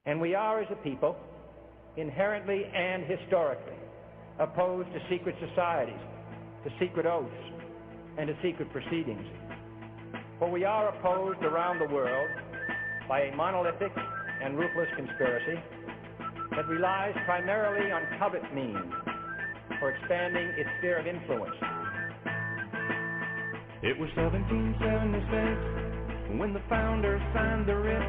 And we are, as a people, inherently and historically opposed to secret societies, to secret oaths, and to secret proceedings. For we are opposed around the world by a monolithic and ruthless conspiracy that relies primarily on covert means for expanding its sphere of influence. It was 1776 when the founders signed the writ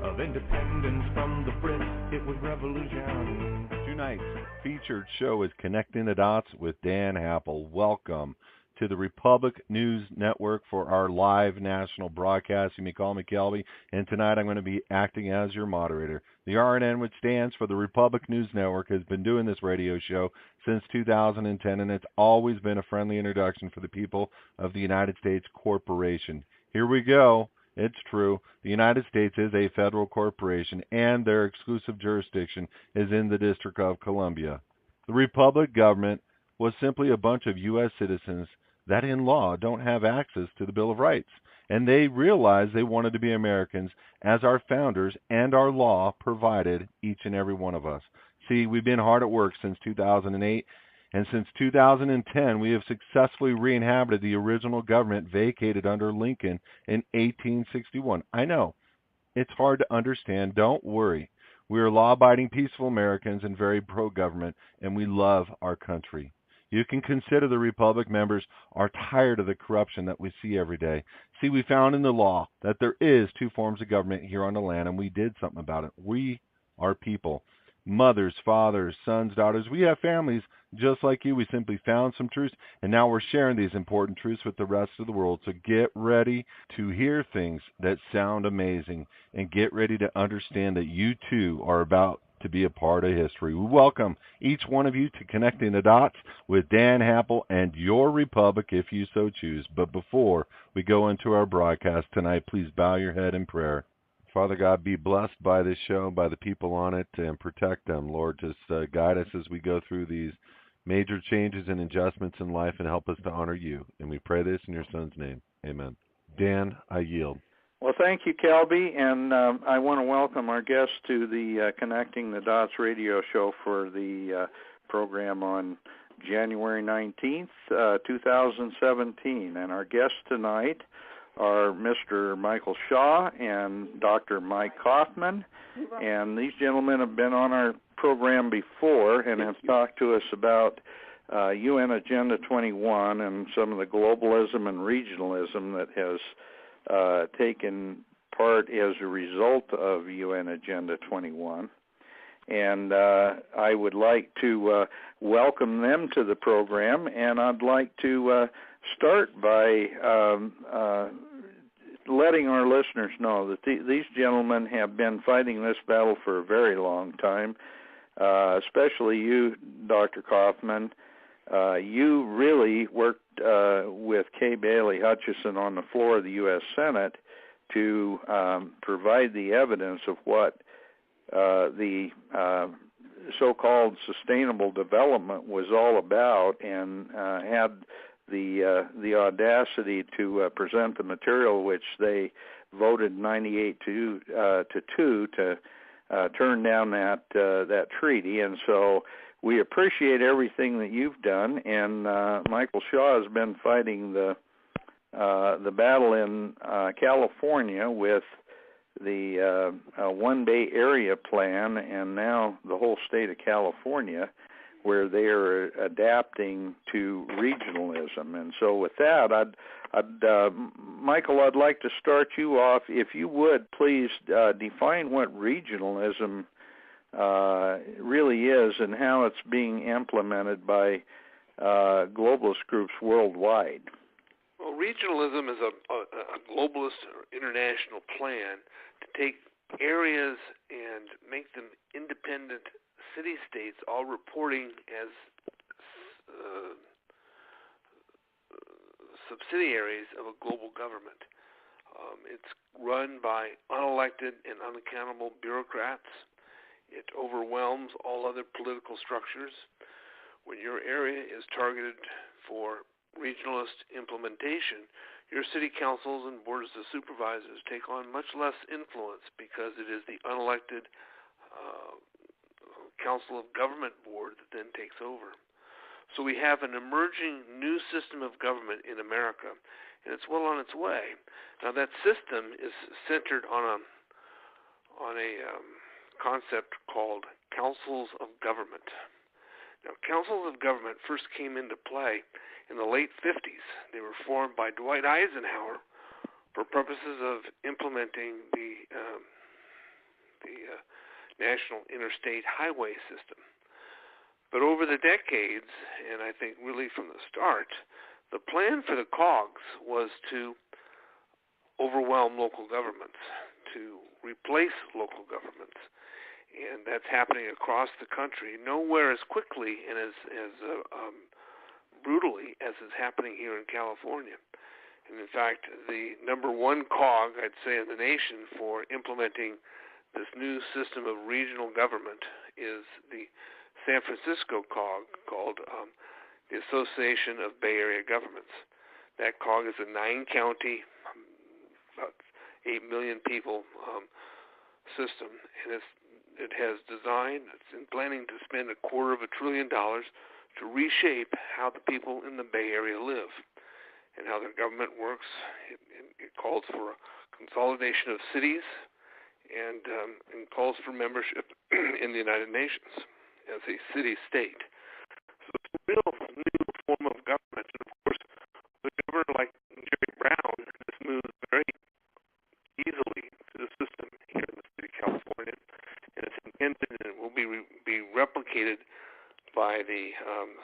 of independence from the Brits. It was revolution. Tonight's featured show is Connecting the Dots with Dan Happel. Welcome to the Republic News Network for our live national broadcast. You may call me Kelby, and tonight I'm going to be acting as your moderator. The RNN, which stands for the Republic News Network, has been doing this radio show since 2010, and it's always been a friendly introduction for the people of the United States Corporation. Here we go. It's true. The United States is a federal corporation, and their exclusive jurisdiction is in the District of Columbia. The Republic government was simply a bunch of U.S. citizens that in law don't have access to the Bill of Rights, and they realized they wanted to be Americans as our founders and our law provided each and every one of us. See, we've been hard at work since 2008, and since 2010 we have successfully re-inhabited the original government vacated under Lincoln in 1861. I know, it's hard to understand. Don't worry. We are law-abiding, peaceful Americans and very pro-government, and we love our country. You can consider the Republic members are tired of the corruption that we see every day. See, we found in the law that there is two forms of government here on the land, and we did something about it. We are people. Mothers, fathers, sons, daughters. We have families just like you. We simply found some truths, and now we're sharing these important truths with the rest of the world. So get ready to hear things that sound amazing, and get ready to understand that you too are about to be a part of history. We welcome each one of you to Connecting the Dots with Dan Happel and your Republic if you so choose. But before we go into our broadcast tonight, please bow your head in prayer. Father God, be blessed by this show, by the people on it, and protect them. Lord, just guide us as we go through these major changes and adjustments in life and help us to honor you. And we pray this in your Son's name. Amen. Dan, I yield. Well, thank you, Kelby, and I want to welcome our guests to the Connecting the Dots radio show for the program on January 19th, 2017. And our guests tonight are Mr. Michael Shaw and Dr. Mike Kaufman, and these gentlemen have been on our program before and have talked to us about UN Agenda 21 and some of the globalism and regionalism that has taken part as a result of UN Agenda 21. And I would like to welcome them to the program, and I'd like to start by letting our listeners know that these gentlemen have been fighting this battle for a very long time, especially you, Dr. Kaufman. You really worked with Kay Bailey Hutchison on the floor of the U.S. Senate to provide the evidence of what the so-called sustainable development was all about, and had the audacity to present the material which they voted 98 to 2 to turn down that treaty. And so we appreciate everything that you've done, and Michael Shaw has been fighting the battle in California with the One Bay Area Plan, and now the whole state of California, where they are adapting to regionalism. And so with that, Michael, I'd like to start you off. If you would, please define what regionalism really is and how it's being implemented by globalist groups worldwide. Well, regionalism is a globalist or international plan to take areas and make them independent city-states, all reporting as subsidiaries of a global government. It's run by unelected and unaccountable bureaucrats. It overwhelms all other political structures. When your area is targeted for regionalist implementation, your city councils and boards of supervisors take on much less influence because it is the unelected, Council of Government board that then takes over. So we have an emerging new system of government in America, and it's well on its way. Now that system is centered on a concept called councils of government. Now, councils of government first came into play in the late 50s. They were formed by Dwight Eisenhower for purposes of implementing the National Interstate Highway System. But over the decades, and I think really from the start, the plan for the COGS was to overwhelm local governments, to replace local governments. And that's happening across the country, nowhere as quickly and as brutally as is happening here in California. And in fact, the number one cog, I'd say, in the nation for implementing this new system of regional government is the San Francisco cog called the Association of Bay Area Governments. That cog is a 9-county, about 8 million people system, and it has designed, it's planning to spend $250 billion to reshape how the people in the Bay Area live and how their government works. It calls for a consolidation of cities and calls for membership in the United Nations as a city-state. So it's a real new form of government. And of course, with a governor like Jerry Brown, this moves very easily to the system here in the state of California. And it's intended and it will be replicated by the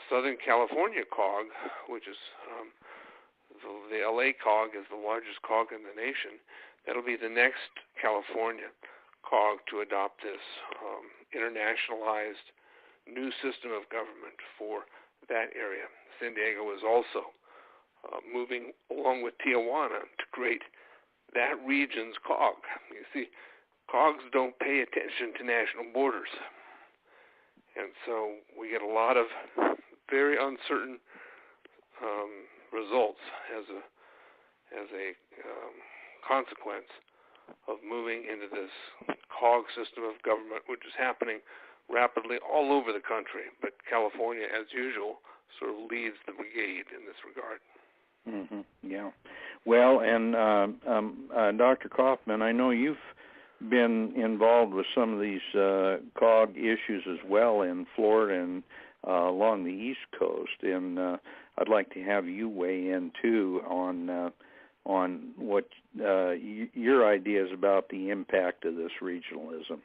Southern California COG, which is the LA COG is the largest COG in the nation. That'll be the next California COG to adopt this internationalized new system of government for that area. San Diego is also moving along with Tijuana to create that region's COG. You see, COGs don't pay attention to national borders. And so we get a lot of very uncertain results as a consequence of moving into this COG system of government, which is happening rapidly all over the country. But California, as usual, sort of leads the brigade in this regard. Mm-hmm. Yeah. Well, and Dr. Kaufman, I know you've been involved with some of these COG issues as well in Florida and along the East Coast, and I'd like to have you weigh in too on what your ideas about the impact of this regionalism.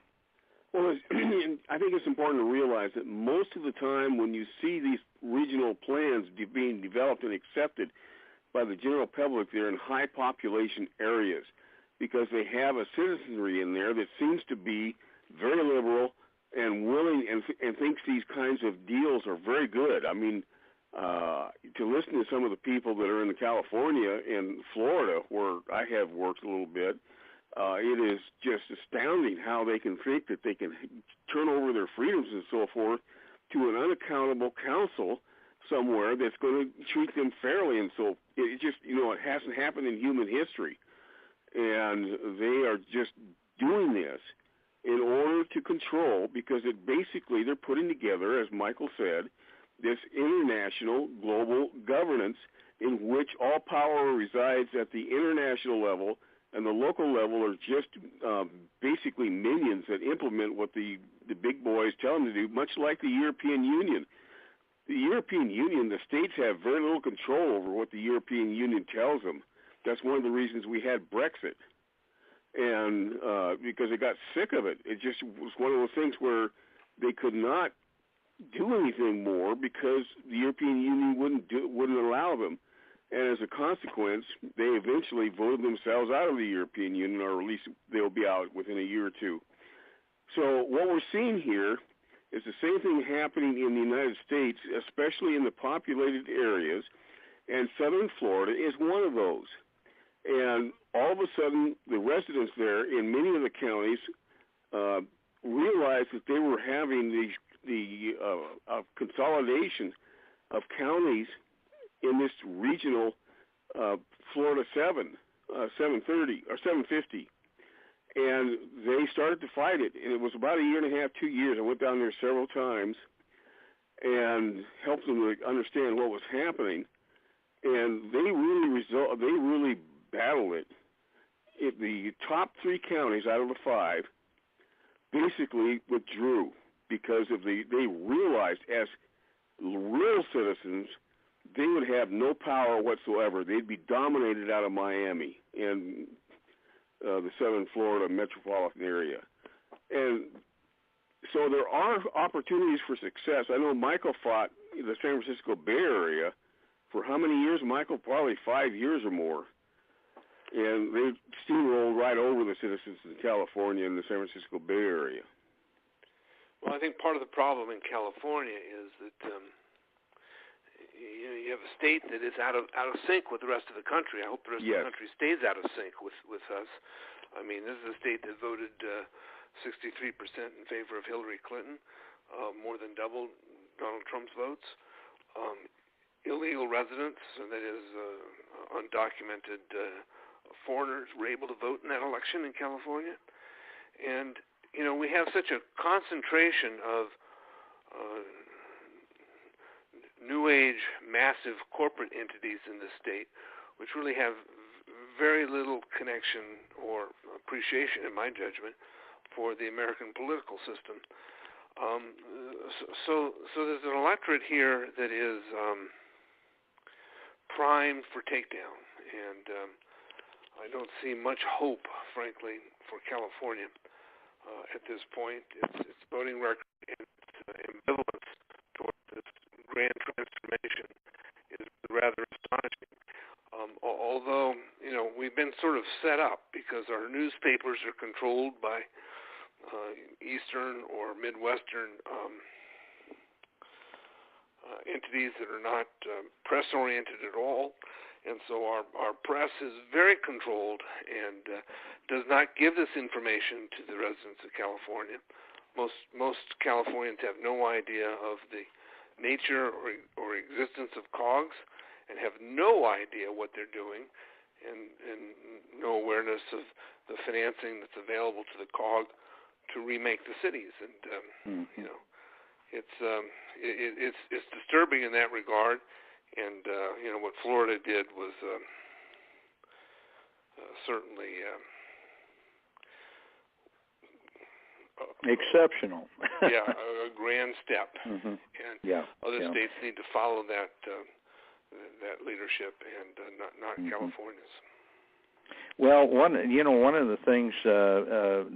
Well, I think it's important to realize that most of the time when you see these regional plans being developed and accepted by the general public, they're in high population areas because they have a citizenry in there that seems to be very liberal and willing and thinks these kinds of deals are very good. I mean, to listen to some of the people that are in California and Florida, where I have worked a little bit, it is just astounding how they can think that they can turn over their freedoms and so forth to an unaccountable council somewhere that's going to treat them fairly. And so it just, it hasn't happened in human history. And they are just doing this in order to control, because basically they're putting together, as Michael said, this international global governance in which all power resides at the international level, and the local level are just basically minions that implement what the big boys tell them to do, much like the European Union. The European Union, the states have very little control over what the European Union tells them. That's one of the reasons we had Brexit. And because they got sick of it. It just was one of those things where they could not do anything more because the European Union wouldn't allow them. And as a consequence, they eventually voted themselves out of the European Union, or at least they'll be out within a year or two. So what we're seeing here is the same thing happening in the United States, especially in the populated areas, and southern Florida is one of those. And all of a sudden, the residents there in many of the counties realized that they were having the consolidation of counties in this regional Florida 730 or 750, And they started to fight it, and it was about a year and a half, 2 years. I went down there several times and helped them to understand what was happening. And they really battled it. The top 3 counties out of the 5 basically withdrew because they realized as real citizens they would have no power whatsoever. They'd be dominated out of Miami and the southern Florida metropolitan area. And so there are opportunities for success. I know Michael fought in the San Francisco Bay Area for how many years, Michael? Probably 5 years or more. And they steamrolled right over the citizens in California and the San Francisco Bay Area. Well, I think part of the problem in California is that you have a state that is out of sync with the rest of the country. I hope the rest of the country stays out of sync with us. I mean, this is a state that voted 63% in favor of Hillary Clinton, more than double Donald Trump's votes. Illegal residents, and that is undocumented foreigners, were able to vote in that election in California. And, we have such a concentration of New Age massive corporate entities in the state, which really have very little connection or appreciation, in my judgment, for the American political system. So there's an electorate here that is primed for takedown, and I don't see much hope, frankly, for California at this point. Its voting record and its ambivalence towards this grand transformation is rather astonishing. Although, we've been sort of set up because our newspapers are controlled by Eastern or Midwestern entities that are not press-oriented at all. And so our press is very controlled and does not give this information to the residents of California. Most Californians have no idea of the nature or existence of COGS and have no idea what they're doing and no awareness of the financing that's available to the COG to remake the cities. And, it's disturbing in that regard. And, what Florida did was certainly exceptional. A grand step. Mm-hmm. And other states need to follow that leadership, and not California's. Well, one of the things,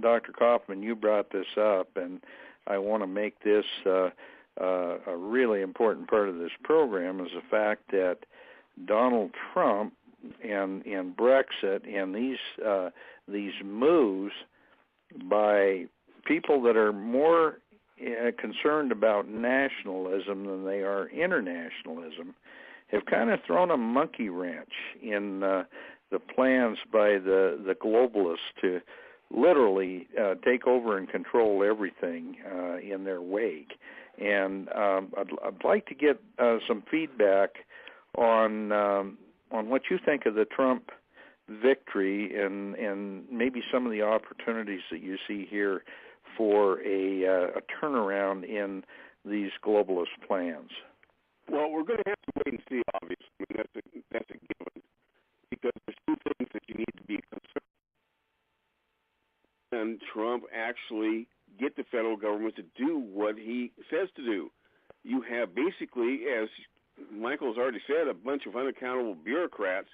Dr. Kaufman, you brought this up, and I want to make this a really important part of this program, is the fact that Donald Trump and Brexit and these moves by people that are more concerned about nationalism than they are internationalism have kind of thrown a monkey wrench in the plans by the globalists to literally take over and control everything in their wake. And I'd like to get some feedback on what you think of the Trump victory and maybe some of the opportunities that you see here for a turnaround in these globalist plans. Well, we're going to have to wait and see, obviously. I mean, that's a given, because there's two things that you need to be concerned. And Trump actually get the federal government to do what he says to do. You have basically, as Michael's already said, a bunch of unaccountable bureaucrats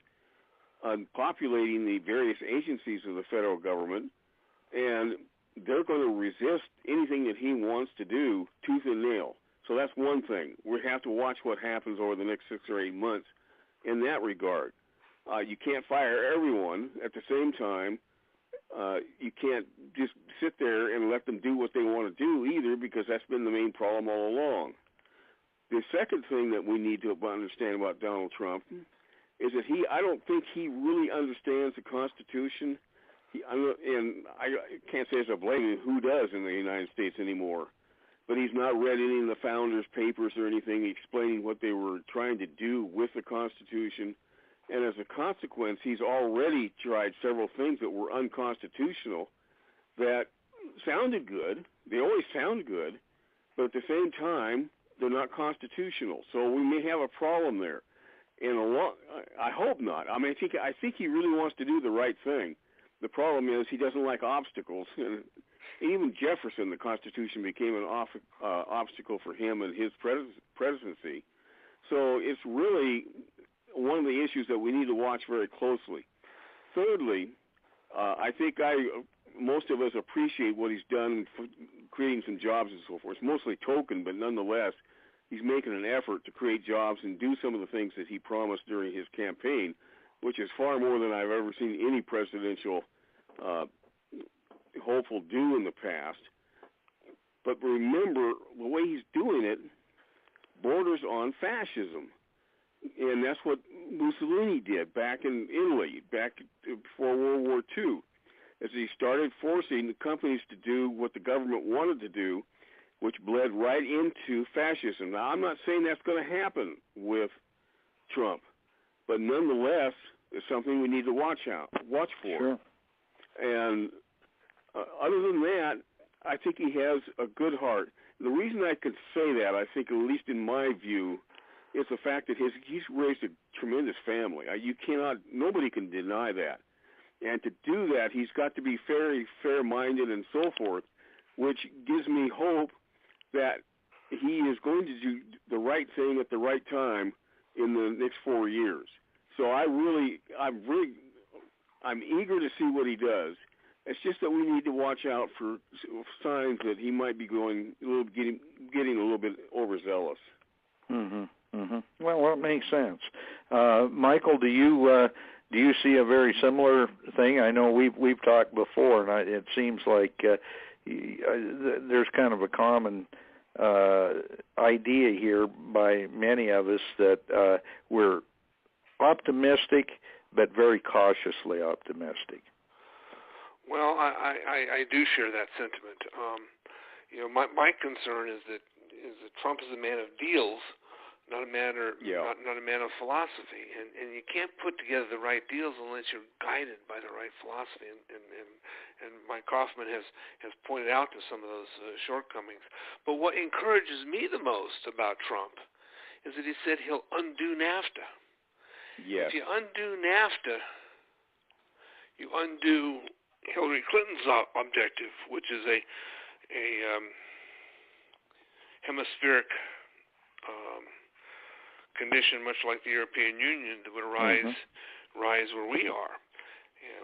populating the various agencies of the federal government, and they're going to resist anything that he wants to do tooth and nail. So that's one thing. We have to watch what happens over the next 6 or 8 months in that regard. You can't fire everyone at the same time. You can't just sit there and let them do what they want to do either, because that's been the main problem all along. The second thing that we need to understand about Donald Trump is that I don't think he really understands the Constitution. And I can't say as a blame who does in the United States anymore, but he's not read any of the founders' papers or anything explaining what they were trying to do with the Constitution. And as a consequence, he's already tried several things that were unconstitutional that sounded good. They always sound good, but at the same time, they're not constitutional. So we may have a problem there. And I hope not. I mean, I think he really wants to do the right thing. The problem is he doesn't like obstacles. And even Jefferson, the Constitution became an obstacle for him and his presidency. So it's really one of the issues that we need to watch very closely. Thirdly, I think most of us appreciate what he's done for creating some jobs and so forth. It's mostly token, but nonetheless, he's making an effort to create jobs and do some of the things that he promised during his campaign, which is far more than I've ever seen any presidential hopeful do in the past. But remember, the way he's doing it borders on fascism. And that's what Mussolini did back in Italy, back before World War II, as he started forcing the companies to do what the government wanted to do, which bled right into fascism. Now, I'm not saying that's going to happen with Trump, but nonetheless, it's something we need to watch for. Sure. And other than that, I think he has a good heart. The reason I could say that, I think, at least in my view, is the fact that he's raised a tremendous family. Nobody can deny that. And to do that, he's got to be very fair-minded and so forth, which gives me hope that he is going to do the right thing at the right time in the next 4 years. So I'm eager to see what he does. It's just that we need to watch out for signs that he might be getting a little bit overzealous. Mm-hmm. Mm-hmm. Well, it makes sense. Michael, do you see a very similar thing? I know we've talked before, and it seems like there's kind of a common idea here by many of us that we're optimistic, but very cautiously optimistic. Well, I do share that sentiment. My concern is that Trump is a man of deals, not a man of philosophy, and you can't put together the right deals unless you're guided by the right philosophy. And Mike Kaufman has pointed out to some of those shortcomings. But what encourages me the most about Trump is that he said he'll undo NAFTA. Yes. If you undo NAFTA, you undo Hillary Clinton's objective, which is a hemispheric condition, much like the European Union, that would rise where we are,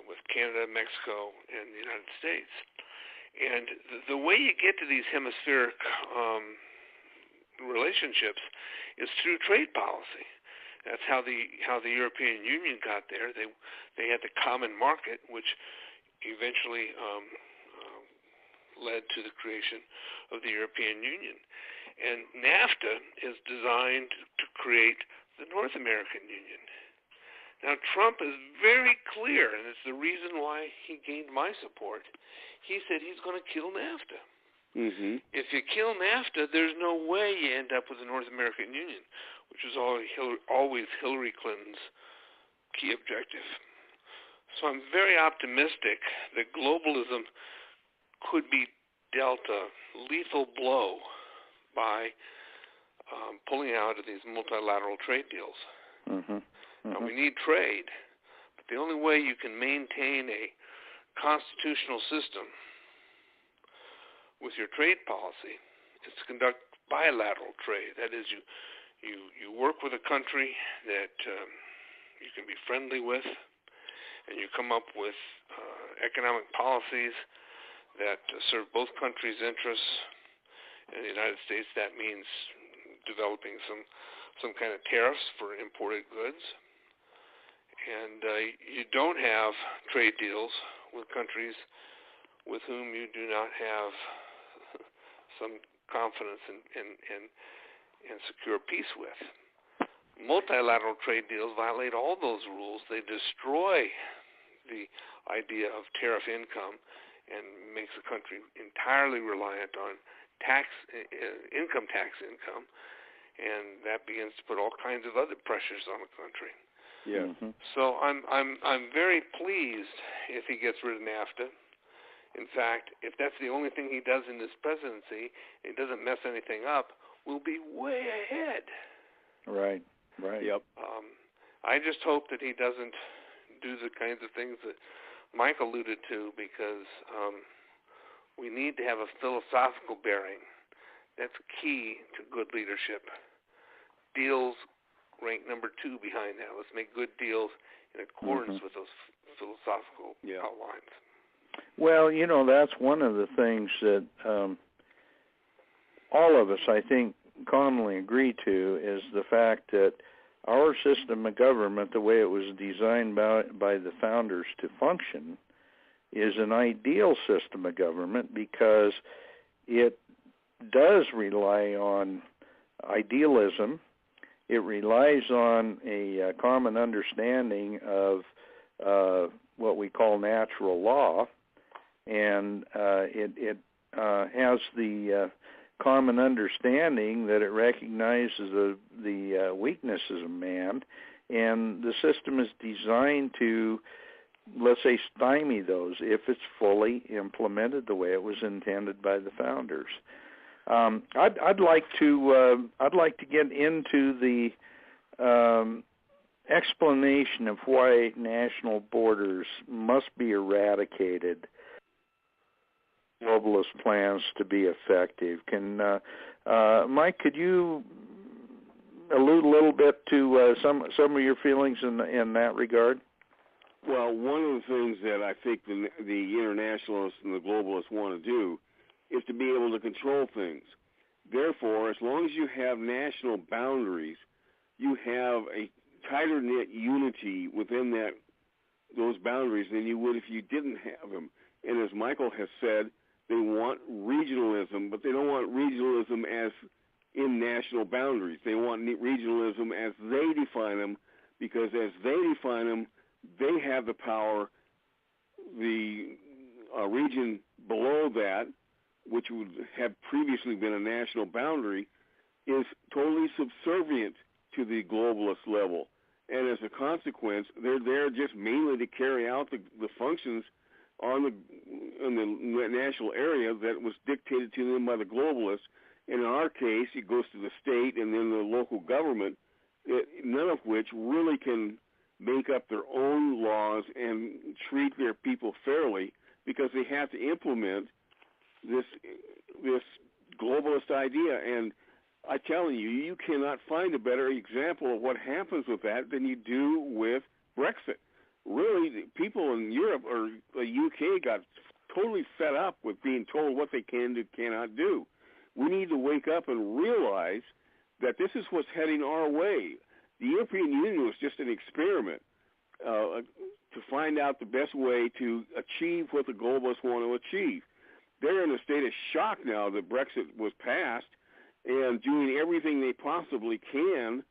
with Canada, Mexico, and the United States. And the way you get to these hemispheric relationships is through trade policy. That's how the European Union got there. They had the common market, which eventually led to the creation of the European Union. And NAFTA is designed to create the North American Union. Now, Trump is very clear, and it's the reason why he gained my support. He said he's going to kill NAFTA. Mm-hmm. If you kill NAFTA, there's no way you end up with the North American Union, which was always Hillary Clinton's key objective. So I'm very optimistic that globalism could be dealt a lethal blow by pulling out of these multilateral trade deals. Mm-hmm. Now, we need trade, but the only way you can maintain a constitutional system with your trade policy is to conduct bilateral trade. That is, you work with a country that you can be friendly with, and you come up with economic policies that serve both countries' interests. In the United States, that means developing some kind of tariffs for imported goods. And you don't have trade deals with countries with whom you do not have some confidence and secure peace with. Multilateral trade deals violate all those rules. They destroy the idea of tariff income and makes the country entirely reliant on income tax income, and that begins to put all kinds of other pressures on the country. Yeah. So I'm very pleased if he gets rid of NAFTA, In fact, if that's the only thing he does in this presidency, and he doesn't mess anything up, we'll be way ahead. Right. Yep. I just hope that he doesn't do the kinds of things that Mike alluded to, because we need to have a philosophical bearing. That's key to good leadership. Deals rank number 2 behind that. Let's make good deals in accordance with those philosophical outlines. Well, that's one of the things that all of us, I think, commonly agree to, is the fact that our system of government, the way it was designed by the founders to function, is an ideal system of government because it does rely on idealism. It relies on a common understanding of what we call natural law, and it has the common understanding that it recognizes the weaknesses of man, and the system is designed to, let's say, stymie those if it's fully implemented the way it was intended by the founders. I'd like to get into the explanation of why national borders must be eradicated, globalist plans to be effective. Can Mike, could you allude a little bit to some of your feelings in that regard? Well, one of the things that I think the internationalists and the globalists want to do is to be able to control things. Therefore, as long as you have national boundaries, you have a tighter-knit unity within those boundaries than you would if you didn't have them. And as Michael has said, they want regionalism, but they don't want regionalism as in national boundaries. They want regionalism as they define them, because as they define them, they have the power. The region below that, which would have previously been a national boundary, is totally subservient to the globalist level. And as a consequence, they're there just mainly to carry out the functions in the national area that was dictated to them by the globalists. And in our case, it goes to the state and then the local government, none of which really can make up their own laws and treat their people fairly, because they have to implement this globalist idea. And I tell you, you cannot find a better example of what happens with that than you do with Brexit. Really, people in Europe or the UK got totally fed up with being told what they can do, cannot do. We need to wake up and realize that this is what's heading our way. The European Union was just an experiment to find out the best way to achieve what the globalists want to achieve. They're in a state of shock now that Brexit was passed, and doing everything they possibly can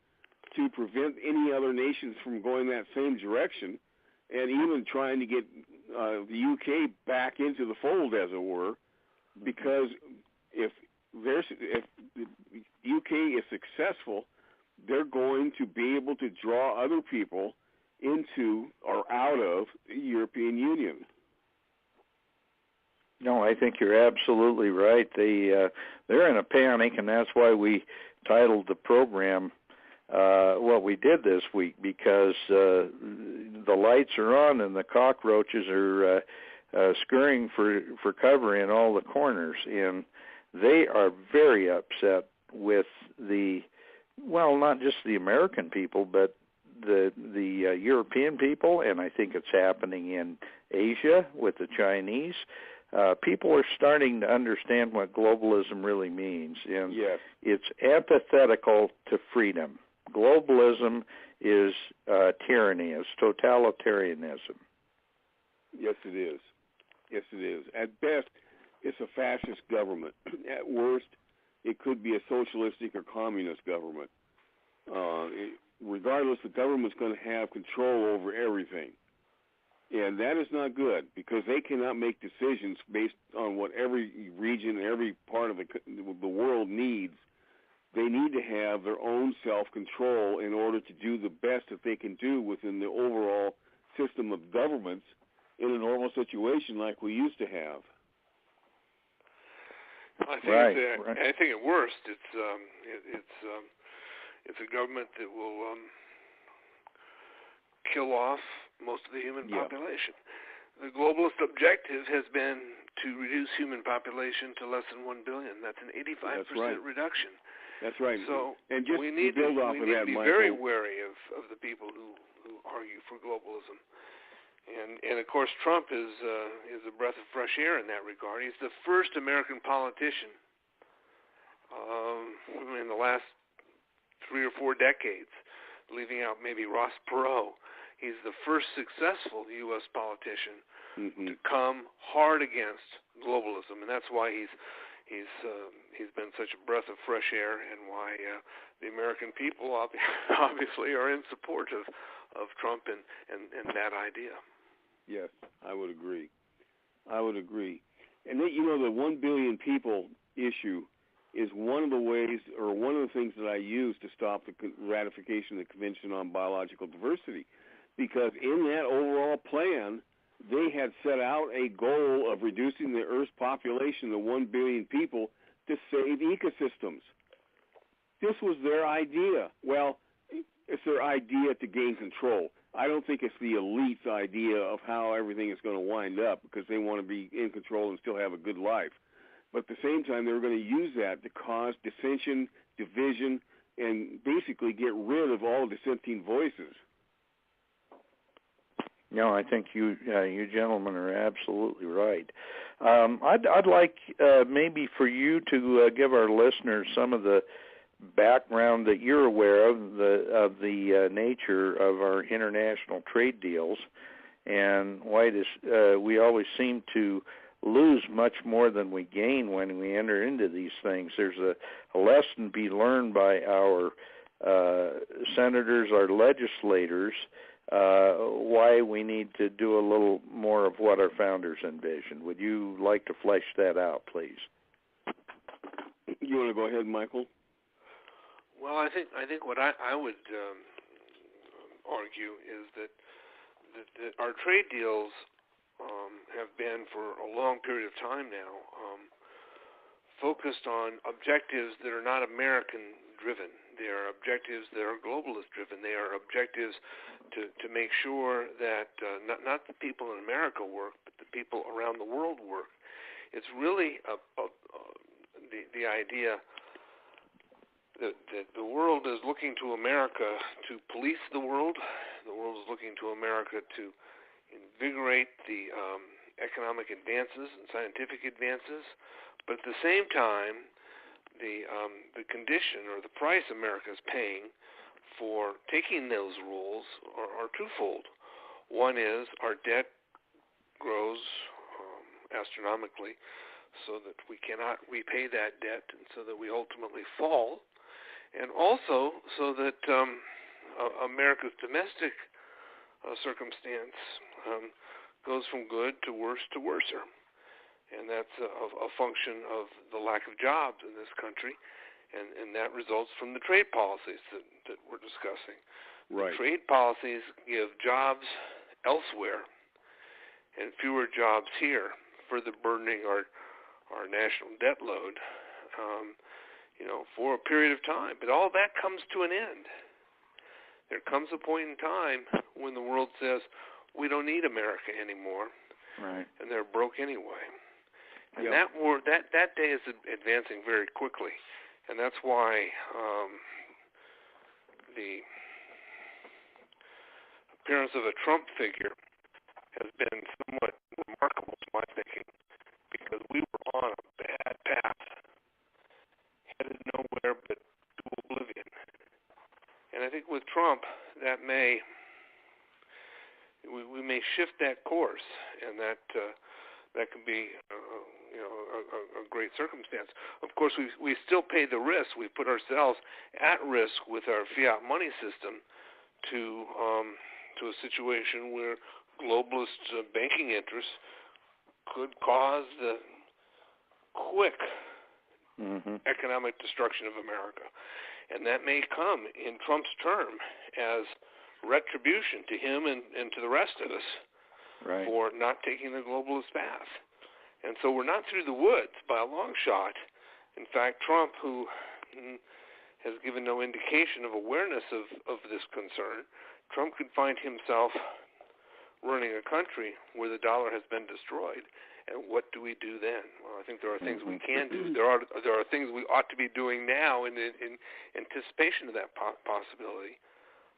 to prevent any other nations from going that same direction, and even trying to get the UK back into the fold, as it were, because if the UK is successful, they're going to be able to draw other people into or out of the European Union. No, I think you're absolutely right. They're in a panic, and that's why we titled the program what we did this week, because the lights are on and the cockroaches are scurrying for cover in all the corners, and they are very upset with not just the American people, but the European people, and I think it's happening in Asia with the Chinese. People are starting to understand what globalism really means, and it's antithetical to freedom. Globalism is tyranny, it's totalitarianism. Yes, it is. Yes, it is. At best, it's a fascist government. At worst, it could be a socialistic or communist government. Regardless, the government's going to have control over everything. And that is not good, because they cannot make decisions based on what every region, every part of the world needs. They need to have their own self-control in order to do the best that they can do within the overall system of governments in a normal situation like we used to have. I think at worst, it's a government that will kill off most of the human population. The globalist objective has been to reduce human population to less than 1 billion. That's an 85% reduction. That's right. So and just we need to be Michael, very wary of the people who argue for globalism. And of course, Trump is a breath of fresh air in that regard. He's the first American politician in the last 3 or 4 decades, leaving out maybe Ross Perot. He's the first successful U.S. politician to come hard against globalism, and that's why he's been such a breath of fresh air, and why the American people obviously are in support of Trump and that idea. Yes, I would agree. And then, the 1 billion people issue is one of the ways, or one of the things that I use to stop the ratification of the Convention on Biological Diversity, because in that overall plan, they had set out a goal of reducing the Earth's population to 1 billion people to save ecosystems. This was their idea. Well, it's their idea to gain control. I don't think it's the elite's idea of how everything is going to wind up, because they want to be in control and still have a good life. But at the same time, they were going to use that to cause dissension, division, and basically get rid of all dissenting voices. No, I think you gentlemen are absolutely right. I'd like maybe for you to give our listeners some of the background that you're aware of the nature of our international trade deals, and why we always seem to lose much more than we gain when we enter into these things. There's a lesson to be learned by our senators, our legislators, why we need to do a little more of what our founders envisioned. Would you like to flesh that out, please? You want to go ahead, Michael? Well, I think what I would argue is that our trade deals have been for a long period of time now focused on objectives that are not American-driven. They are objectives that are globalist-driven. They are objectives to make sure that not the people in America work, but the people around the world work. It's really the idea that the world is looking to America to police the world. The world is looking to America to invigorate the economic advances and scientific advances, but at the same time, the condition or the price America is paying for taking those rules are twofold. One is our debt grows astronomically, so that we cannot repay that debt, and so that we ultimately fall, and also so that America's domestic circumstance goes from good to worse to worser. And that's a function of the lack of jobs in this country, and that results from the trade policies that we're discussing. Right. The trade policies give jobs elsewhere and fewer jobs here, further burdening our national debt load, for a period of time. But all that comes to an end. There comes a point in time when the world says, we don't need America anymore, right? And they're broke anyway. And that day is advancing very quickly, and that's why the appearance of a Trump figure has been somewhat remarkable to my thinking, because we were on a bad path, headed nowhere but to oblivion. And I think with Trump, we may shift that course, and that can be a great circumstance. Of course, we still pay the risk. We put ourselves at risk with our fiat money system to a situation where globalist banking interests could cause the quick economic destruction of America. And that may come in Trump's term as retribution to him and to the rest of us, for not taking the globalist path. And so we're not through the woods by a long shot, In fact, Trump, who has given no indication of awareness of this concern, Trump could find himself running a country where the dollar has been destroyed. And what do we do then? Well, I think there are things we can do. There are things we ought to be doing now in anticipation of that possibility.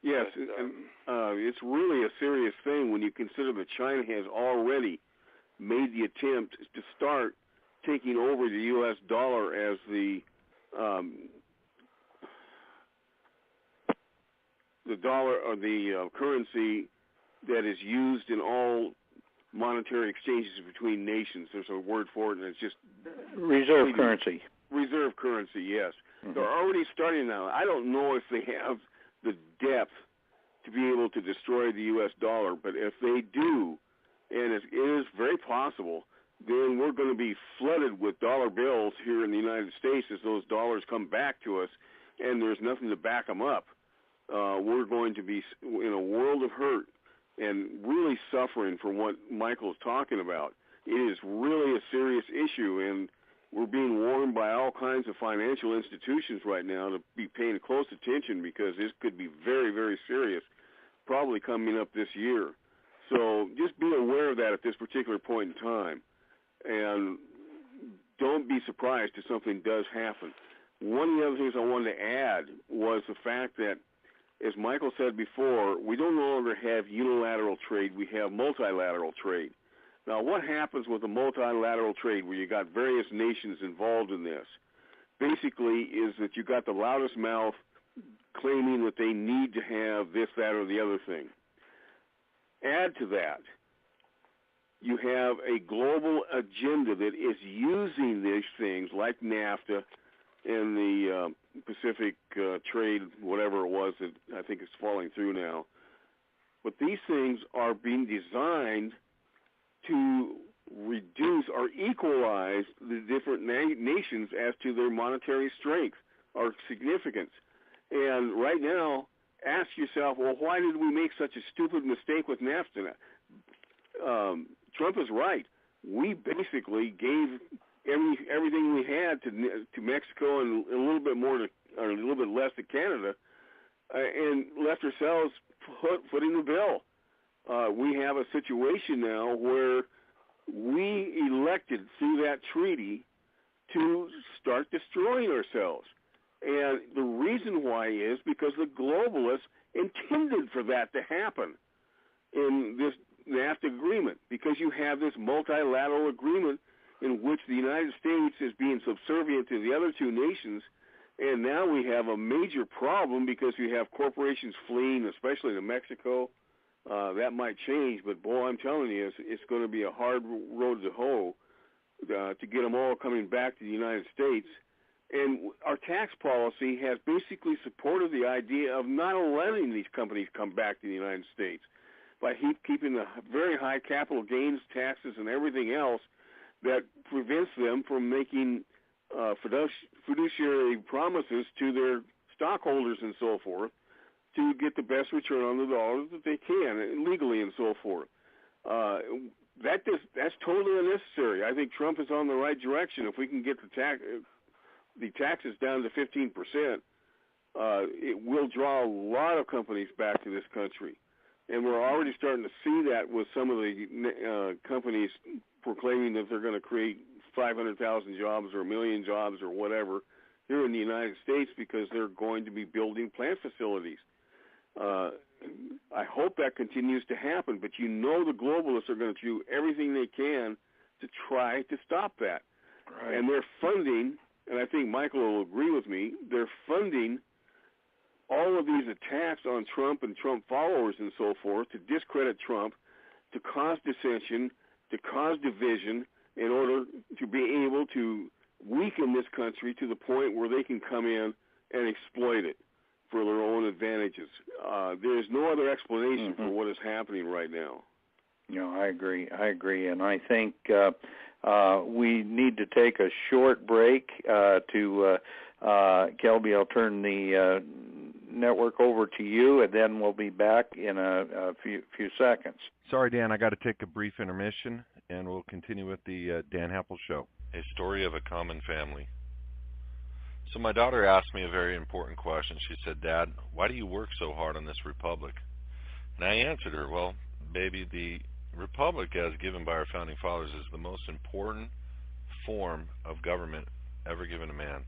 Yes, but, it's really a serious thing when you consider that China has already made the attempt to start taking over the U.S. dollar as the dollar or the currency that is used in all monetary exchanges between nations. There's a word for it, and it's just reserve currency. Reserve currency, yes. Mm-hmm. They're already starting now. I don't know if they have the depth to be able to destroy the U.S. dollar, but if they do, and it is very possible, then we're going to be flooded with dollar bills here in the United States as those dollars come back to us, and there's nothing to back them up. We're going to be in a world of hurt and really suffering from what Michael's talking about. It is really a serious issue, and we're being warned by all kinds of financial institutions right now to be paying close attention because this could be very, very serious, probably coming up this year. So just be aware of that at this particular point in time, and don't be surprised if something does happen. One of the other things I wanted to add was the fact that, as Michael said before, we don't no longer have unilateral trade, we have multilateral trade. Now, what happens with a multilateral trade where you got various nations involved in this, basically is that you got the loudest mouth claiming that they need to have this, that, or the other thing. Add to that, you have a global agenda that is using these things like NAFTA and the Pacific trade, whatever it was that I think is falling through now. But these things are being designed to reduce or equalize the different nations as to their monetary strength or significance. And right now, ask yourself, well, why did we make such a stupid mistake with NAFTA? Trump is right. We basically gave everything we had to Mexico and a little bit more or a little bit less to Canada, and left ourselves footing the bill. We have a situation now where we elected through that treaty to start destroying ourselves. And the reason why is because the globalists intended for that to happen in this NAFTA agreement, because you have this multilateral agreement in which the United States is being subservient to the other two nations, and now we have a major problem because we have corporations fleeing, especially to Mexico. That might change, but boy, I'm telling you, it's going to be a hard road to hoe to get them all coming back to the United States. And our tax policy has basically supported the idea of not letting these companies come back to the United States by keeping the very high capital gains taxes and everything else that prevents them from making fiduciary promises to their stockholders and so forth to get the best return on the dollars that they can legally and so forth. That's totally unnecessary. I think Trump is on the right direction. If we can get the taxes down to 15%, it will draw a lot of companies back to this country. And we're already starting to see that with some of the companies proclaiming that they're going to create 500,000 jobs or 1 million jobs or whatever here in the United States because they're going to be building plant facilities. I hope that continues to happen, but you know the globalists are going to do everything they can to try to stop that. Right. And they're funding, and I think Michael will agree with me, they're funding all of these attacks on Trump and Trump followers and so forth to discredit Trump, to cause dissension, to cause division in order to be able to weaken this country to the point where they can come in and exploit it for their own advantages. There is no other explanation for what is happening right now. I agree, and I think we need to take a short break to Kelby, I'll turn the network over to you, and then we'll be back in a few seconds. Sorry, Dan, I got to take a brief intermission, and we'll continue with the Dan Happel Show. A story of a common family. So my daughter asked me a very important question. She said, "Dad, why do you work so hard on this republic?" And I answered her, "Well, baby, the republic as given by our founding fathers is the most important form of government ever given to man."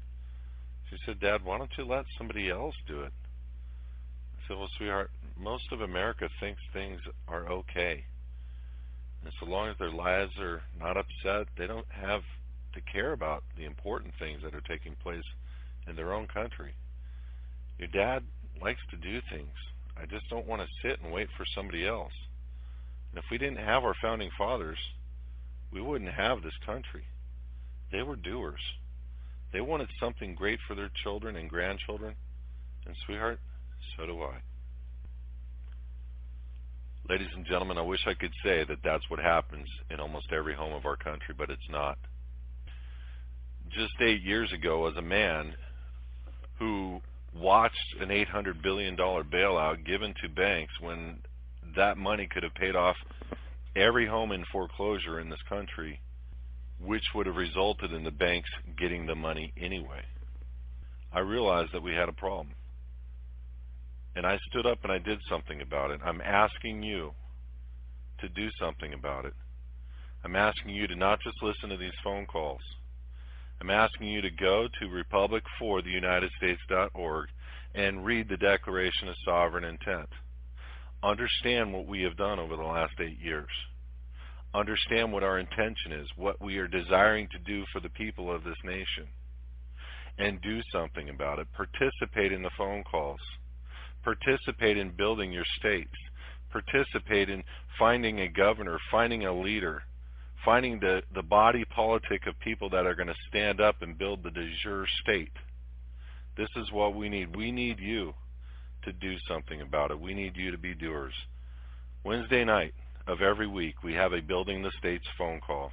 She said, "Dad, why don't you let somebody else do it?" I said, "Well, sweetheart, most of America thinks things are okay. And so long as their lives are not upset, they don't have to care about the important things that are taking place in their own country. Your dad likes to do things. I just don't want to sit and wait for somebody else. And if we didn't have our founding fathers, we wouldn't have this country. They were doers. They wanted something great for their children and grandchildren. And sweetheart, so do I." Ladies and gentlemen, I wish I could say that that's what happens in almost every home of our country, but it's not. Just 8 years ago, as a man who watched an $800 billion bailout given to banks when that money could have paid off every home in foreclosure in this country, which would have resulted in the banks getting the money anyway, I realized that we had a problem. And I stood up and I did something about it. I'm asking you to do something about it. I'm asking you to not just listen to these phone calls. I'm asking you to go to republicfortheunitedstates.org and read the Declaration of Sovereign Intent. Understand what we have done over the last 8 years. Understand what our intention is, what we are desiring to do for the people of this nation. And do something about it. Participate in the phone calls. Participate in building your states. Participate in finding a governor, finding a leader, finding the body politic of people that are going to stand up and build the de jure state. This is what we need. We need you to do something about it. We need you to be doers. Wednesday night of every week, we have a Building the States phone call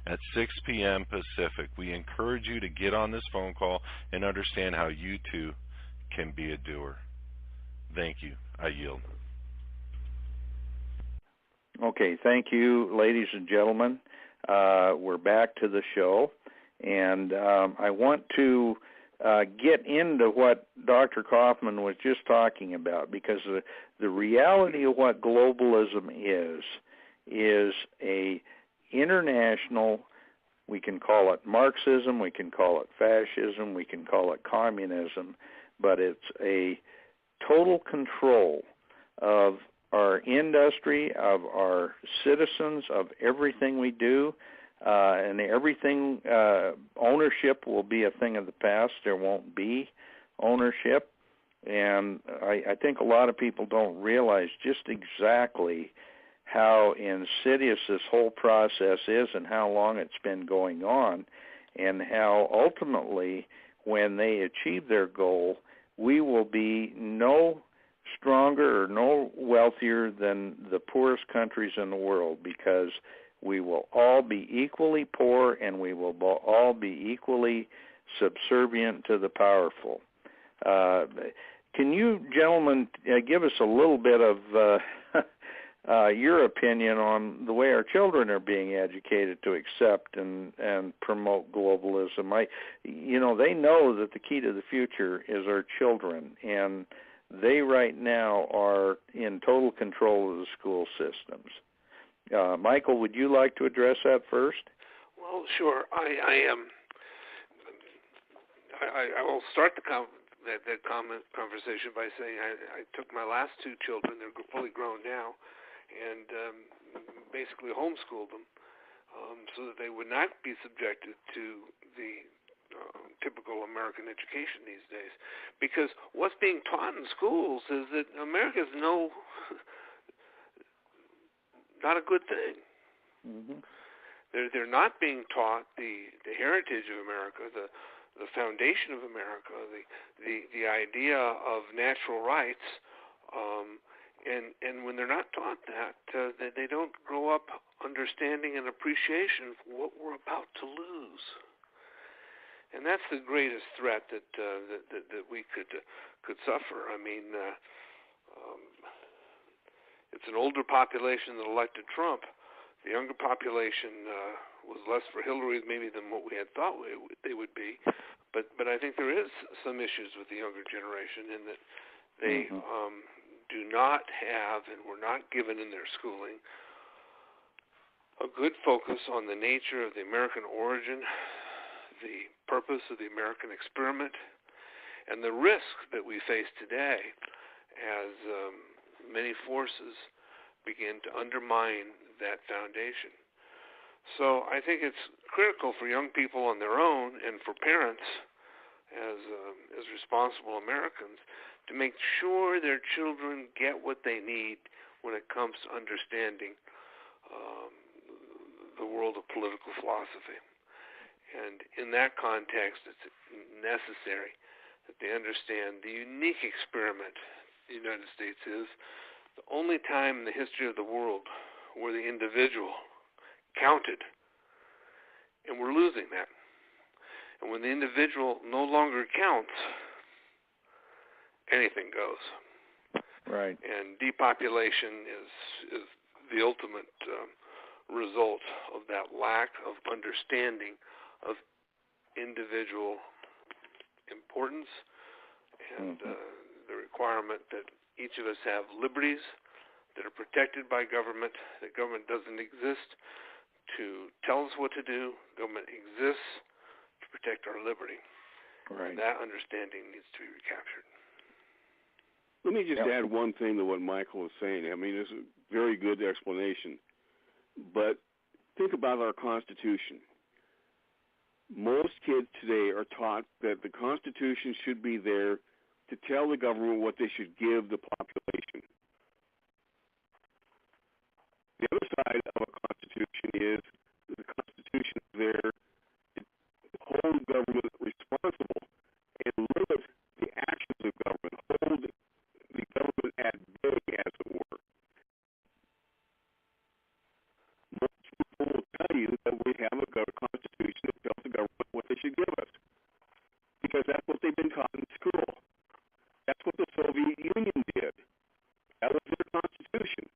at 6 p.m. Pacific. We encourage you to get on this phone call and understand how you too can be a doer. Thank you. I yield. Okay, thank you, ladies and gentlemen. We're back to the show, and I want to get into what Dr. Kaufman was just talking about, because the reality of what globalism is a international, we can call it Marxism, we can call it fascism, we can call it communism, but it's a total control of our industry, of our citizens, of everything we do, and everything, ownership will be a thing of the past. There won't be ownership, and I think a lot of people don't realize just exactly how insidious this whole process is and how long it's been going on, and how ultimately when they achieve their goal, we will be no stronger or no wealthier than the poorest countries in the world, because we will all be equally poor and we will all be equally subservient to the powerful. Can you gentlemen give us a little bit of your opinion on the way our children are being educated to accept and promote globalism? They know that the key to the future is our children, and they right now are in total control of the school systems. Michael, would you like to address that first? Well, sure. I will start that conversation by saying I took my last two children, they're fully grown now, and basically homeschooled them so that they would not be subjected to the typical American education these days. Because what's being taught in schools is that America's not a good thing. Mm-hmm. They're not being taught the heritage of America, the foundation of America, the idea of natural rights, and when they're not taught that, they don't grow up understanding and appreciation for what we're about to lose. And that's the greatest threat that we could suffer. I mean, it's an older population that elected Trump. The younger population was less for Hillary maybe than what we had thought they would be. But I think there is some issues with the younger generation in that they do not have and were not given in their schooling a good focus on the nature of the American origin, the purpose of the American experiment, and the risk that we face today as many forces begin to undermine that foundation. So I think it's critical for young people on their own and for parents as responsible Americans to make sure their children get what they need when it comes to understanding the world of political philosophy. And in that context, it's necessary that they understand the unique experiment the United States is, the only time in the history of the world where the individual counted, and we're losing that. And when the individual no longer counts, anything goes. Right. And depopulation is the ultimate result of that lack of understanding of individual importance and the requirement that each of us have liberties that are protected by government, that government doesn't exist to tell us what to do. Government exists to protect our liberty. Right. And that understanding needs to be recaptured. Let me just add one thing to what Michael was saying. I mean, it's a very good explanation. But think about our Constitution. Most kids today are taught that the Constitution should be there to tell the government what they should give the population. The other side of a Constitution is that the Constitution is there to hold government responsible and limit the actions of government, hold the government at bay, as it were. Most people will tell you that we have a Constitution that tells the government what they should give us, because that's what they've been taught in school. That's what the Soviet Union did. That was their Constitution.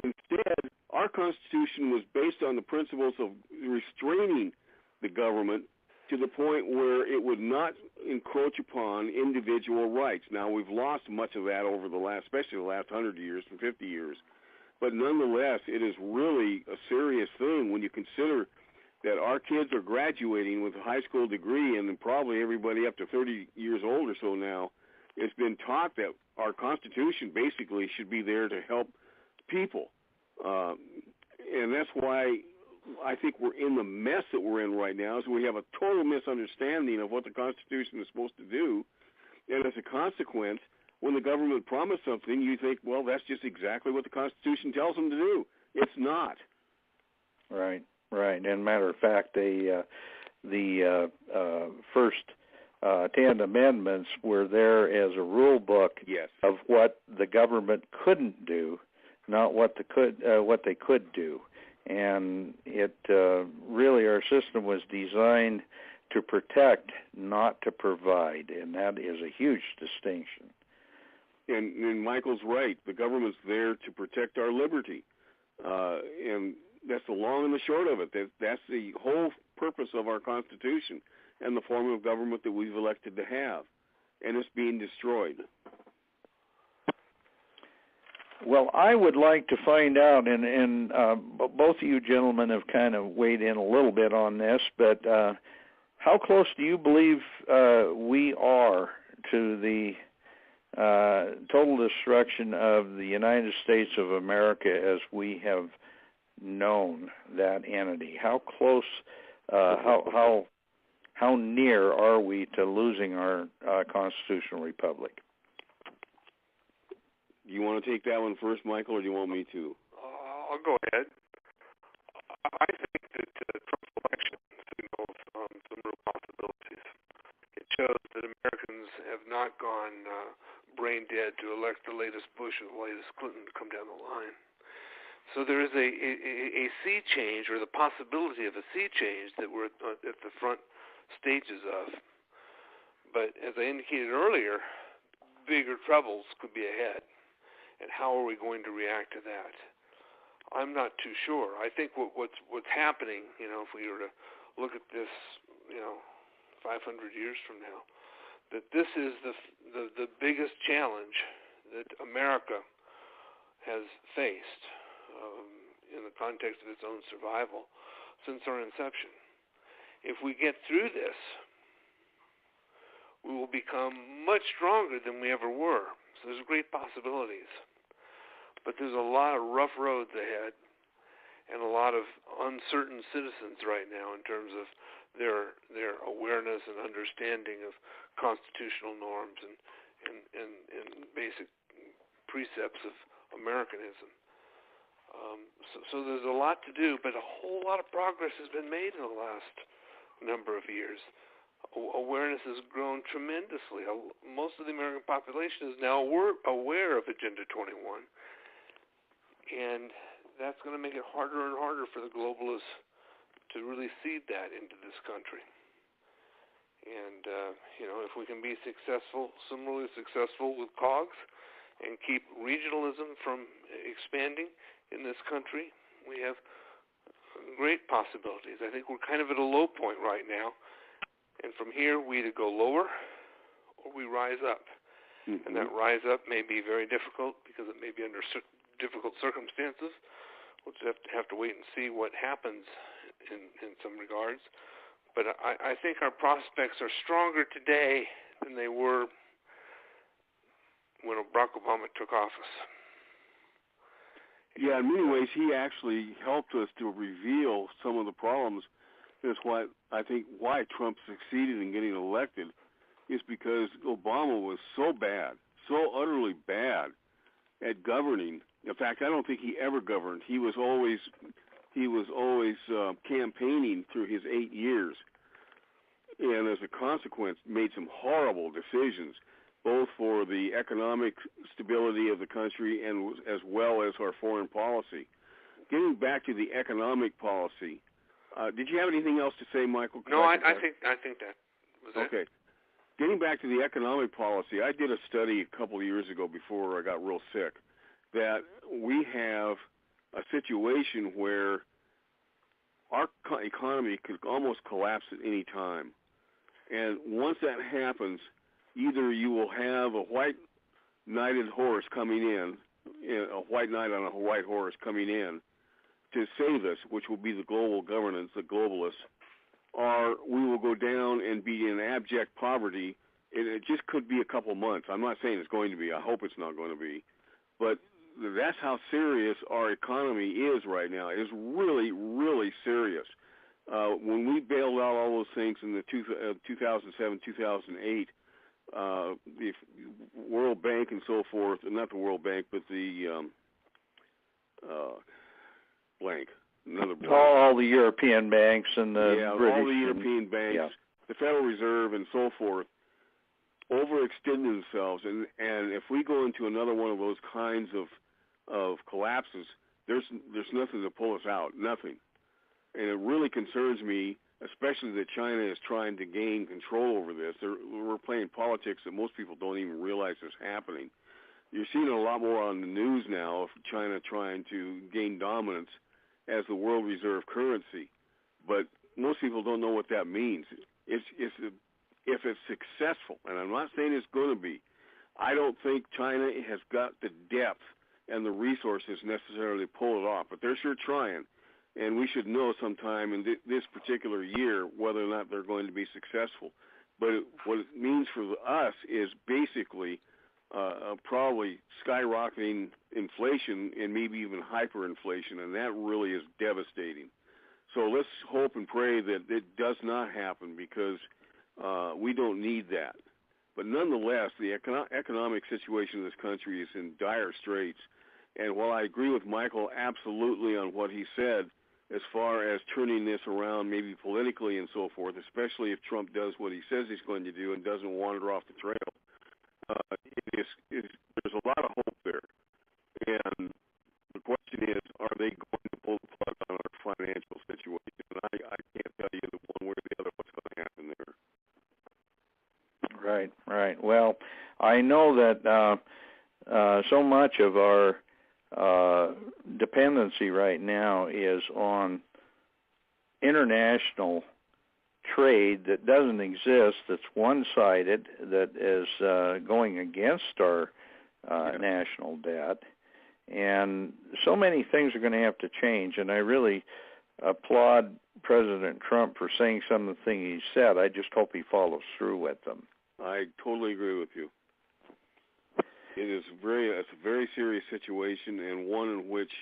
Instead, our Constitution was based on the principles of restraining the government to the point where it would not encroach upon individual rights. Now, we've lost much of that over the last, especially the last 100 years and 50 years. But nonetheless, it is really a serious thing when you consider that our kids are graduating with a high school degree, and then probably everybody up to 30 years old or so now has been taught that our Constitution basically should be there to help people. And that's why I think we're in the mess that we're in right now, is we have a total misunderstanding of what the Constitution is supposed to do. And as a consequence, when the government promised something, you think, well, that's just exactly what the Constitution tells them to do. It's not. Right, right. And matter of fact, the first 10 amendments were there as a rule book of what the government couldn't do, not what they could do. And it really, our system was designed to protect, not to provide, and that is a huge distinction. And Michael's right. The government's there to protect our liberty, and that's the long and the short of it. That's the whole purpose of our Constitution and the form of government that we've elected to have, and it's being destroyed. Well, I would like to find out, and both of you gentlemen have kind of weighed in a little bit on this, but how close do you believe we are to the total destruction of the United States of America as we have known that entity? How close, how near are we to losing our constitutional republic? Do you want to take that one first, Michael, or do you want me to? I'll go ahead. I think that Trump's election signals some real possibilities. It shows that Americans have not gone brain dead to elect the latest Bush or the latest Clinton to come down the line. So there is a sea change, or the possibility of a sea change, that we're at the front stages of. But as I indicated earlier, bigger troubles could be ahead. And how are we going to react to that? I'm not too sure. I think what's happening, if we were to look at this, 500 years from now, that this is the biggest challenge that America has faced in the context of its own survival since our inception. If we get through this, we will become much stronger than we ever were. So there's great possibilities. But there's a lot of rough roads ahead and a lot of uncertain citizens right now in terms of their awareness and understanding of constitutional norms and basic precepts of Americanism. So there's a lot to do, but a whole lot of progress has been made in the last number of years. Awareness has grown tremendously. Most of the American population is now aware of Agenda 21, and that's going to make it harder and harder for the globalists to really seed that into this country. And, if we can be similarly successful with COGS and keep regionalism from expanding in this country, we have great possibilities. I think we're kind of at a low point right now, and from here we either go lower or we rise up. Mm-hmm. And that rise up may be very difficult because it may be under difficult circumstances. We'll just have to wait and see what happens in some regards. But I think our prospects are stronger today than they were when Barack Obama took office. Yeah, in many ways, he actually helped us to reveal some of the problems. That's why I think why Trump succeeded in getting elected is because Obama was so bad, so utterly bad at governing. In fact, I don't think he ever governed. He was always campaigning through his 8 years, and as a consequence, made some horrible decisions, both for the economic stability of the country and as well as our foreign policy. Getting back to the economic policy, did you have anything else to say, Michael? No, I think that was it. Okay. Getting back to the economic policy, I did a study a couple of years ago before I got real sick, that we have a situation where our economy could almost collapse at any time. And once that happens, either you will have a white-knighted horse coming in, a white knight on a white horse coming in to save us, which will be the global governance, the globalists, or we will go down and be in abject poverty. It just could be a couple months. I'm not saying it's going to be. I hope it's not going to be. But that's how serious our economy is right now. It's really, really serious. When we bailed out all those things in the 2007, 2008, the World Bank and so forth, not the World Bank, but the another blank. All the European banks and the British. All the European banks, the Federal Reserve and so forth, overextend themselves. And if we go into another one of those kinds of collapses, there's nothing to pull us out, nothing. And it really concerns me, especially that China is trying to gain control over this. We're playing politics that most people don't even realize is happening. You're seeing a lot more on the news now of China trying to gain dominance as the world reserve currency. But most people don't know what that means. If it's successful, and I'm not saying it's going to be, I don't think China has got the depth and the resources necessarily to pull it off. But they're sure trying. And we should know sometime in this particular year whether or not they're going to be successful. But what it means for us is basically probably skyrocketing inflation and maybe even hyperinflation, and that really is devastating. So let's hope and pray that it does not happen, because we don't need that. But nonetheless, the economic situation in this country is in dire straits. And while I agree with Michael absolutely on what he said, as far as turning this around maybe politically and so forth, especially if Trump does what he says he's going to do and doesn't wander off the trail, there's a lot of hope there. And the question is, are they going to pull the plug on our financial situation? And I can't tell you the one way or the other what's going to happen there. Right. Well, I know that so much of our dependency right now is on international trade that doesn't exist, that's one-sided, that is going against our national debt. And so many things are going to have to change, and I really applaud President Trump for saying some of the things he said. I just hope he follows through with them. I totally agree with you. It's a very serious situation, and one in which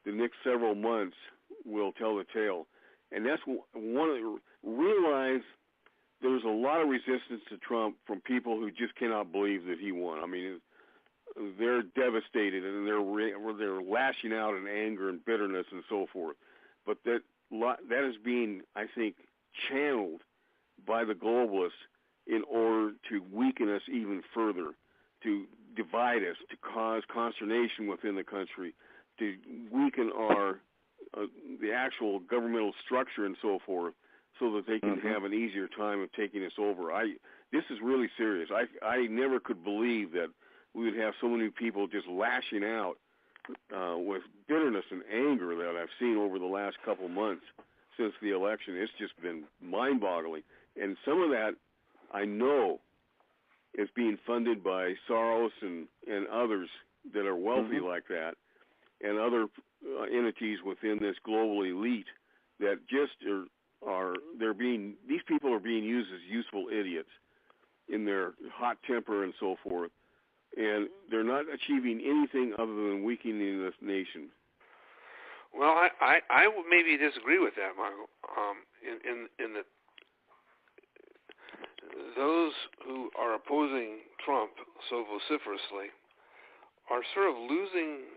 the next several months will tell the tale. And that's realize there's a lot of resistance to Trump from people who just cannot believe that he won. I mean, they're devastated, and they're lashing out in anger and bitterness and so forth. But that is being, I think, channeled by the globalists in order to weaken us even further, to divide us, to cause consternation within the country, to weaken our the actual governmental structure and so forth, so that they can have an easier time of taking us over. This is really serious. I never could believe that we would have so many people just lashing out with bitterness and anger that I've seen over the last couple months since the election. It's just been mind-boggling. And some of that, I know, is being funded by Soros and others that are wealthy like that, and other entities within this global elite that just these people are being used as useful idiots in their hot temper and so forth, and they're not achieving anything other than weakening this nation. Well, I would maybe disagree with that, Michael, in that those who are opposing Trump so vociferously are sort of losing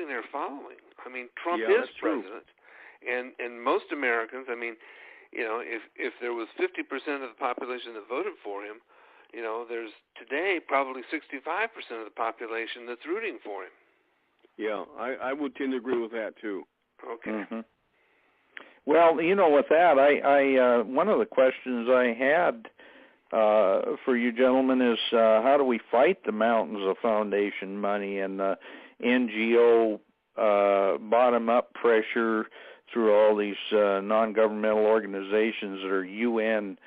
their following. I mean, Trump is president, and most Americans, I mean, you know, if there was 50% of the population that voted for him, you know, there's today probably 65% of the population that's rooting for him. Yeah, I would tend to agree with that too. Okay. Well, you know, with that, I one of the questions I had for you gentlemen is how do we fight the mountains of foundation money and the NGO bottom-up pressure through all these non-governmental organizations that are UN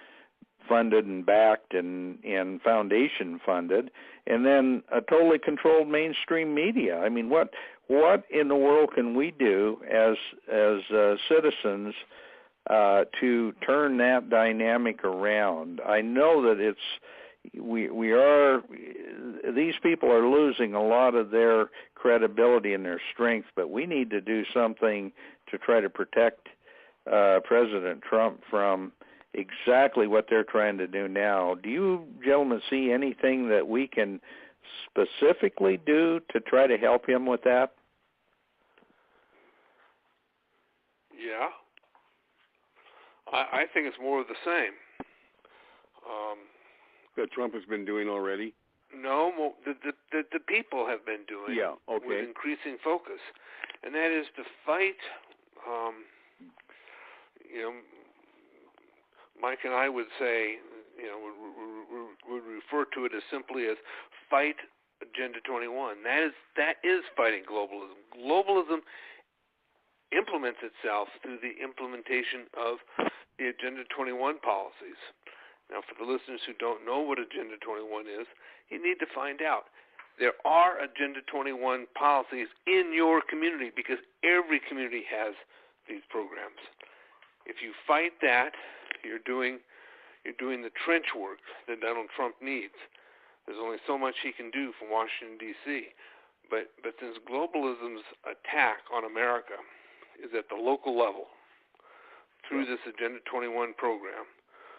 funded and backed and foundation funded, and then a totally controlled mainstream media? I mean, what in the world can we do as citizens to turn that dynamic around? I know that these people are losing a lot of their credibility and their strength, but we need to do something to try to protect President Trump from exactly what they're trying to do now. Do you gentlemen see anything that we can specifically do to try to help him with that? Yeah. I think it's more of the same. That Trump has been doing already? No, the people have been doing with increasing focus. And that is to fight, you know, Mike and I would say, you know, would refer to it as simply as fight Agenda 21. That is fighting globalism. Globalism implements itself through the implementation of the Agenda 21 policies. Now, for the listeners who don't know what Agenda 21 is, you need to find out. There are Agenda 21 policies in your community because every community has these programs. If you fight that, you're doing the trench work that Donald Trump needs. There's only so much he can do from Washington, D.C. But since globalism's attack on America is at the local level through this Agenda 21 program,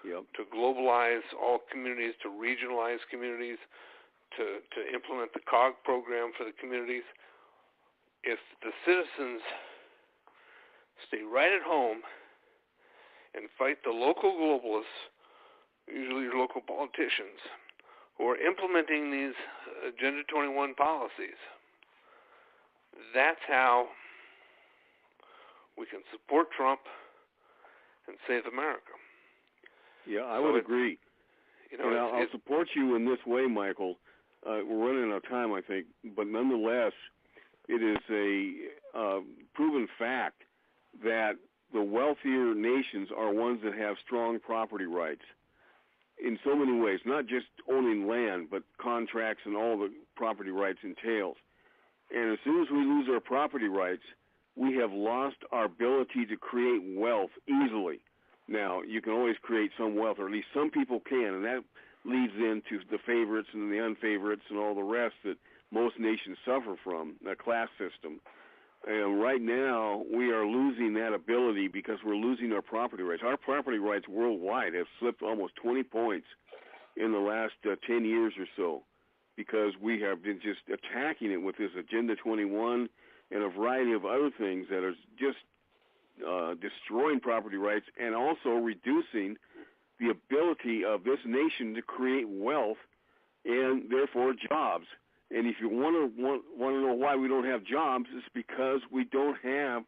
to globalize all communities, to regionalize communities, to implement the COG program for the communities, if the citizens stay right at home and fight the local globalists, usually your local politicians, who are implementing these Agenda 21 policies, that's how we can support Trump and save America. Yeah, I would agree. You know, and I'll support you in this way, Michael. We're running out of time, I think, but nonetheless, it is a proven fact that the wealthier nations are ones that have strong property rights in so many ways, not just owning land, but contracts and all the property rights entails. And as soon as we lose our property rights, we have lost our ability to create wealth easily. Now, you can always create some wealth, or at least some people can, and that leads into the favorites and the unfavorites and all the rest that most nations suffer from, the class system. And right now, we are losing that ability because we're losing our property rights. Our property rights worldwide have slipped almost 20 points in the last 10 years or so because we have been just attacking it with this Agenda 21 and a variety of other things that are just destroying property rights and also reducing the ability of this nation to create wealth and therefore jobs. And if you want to know why we don't have jobs, it's because we don't have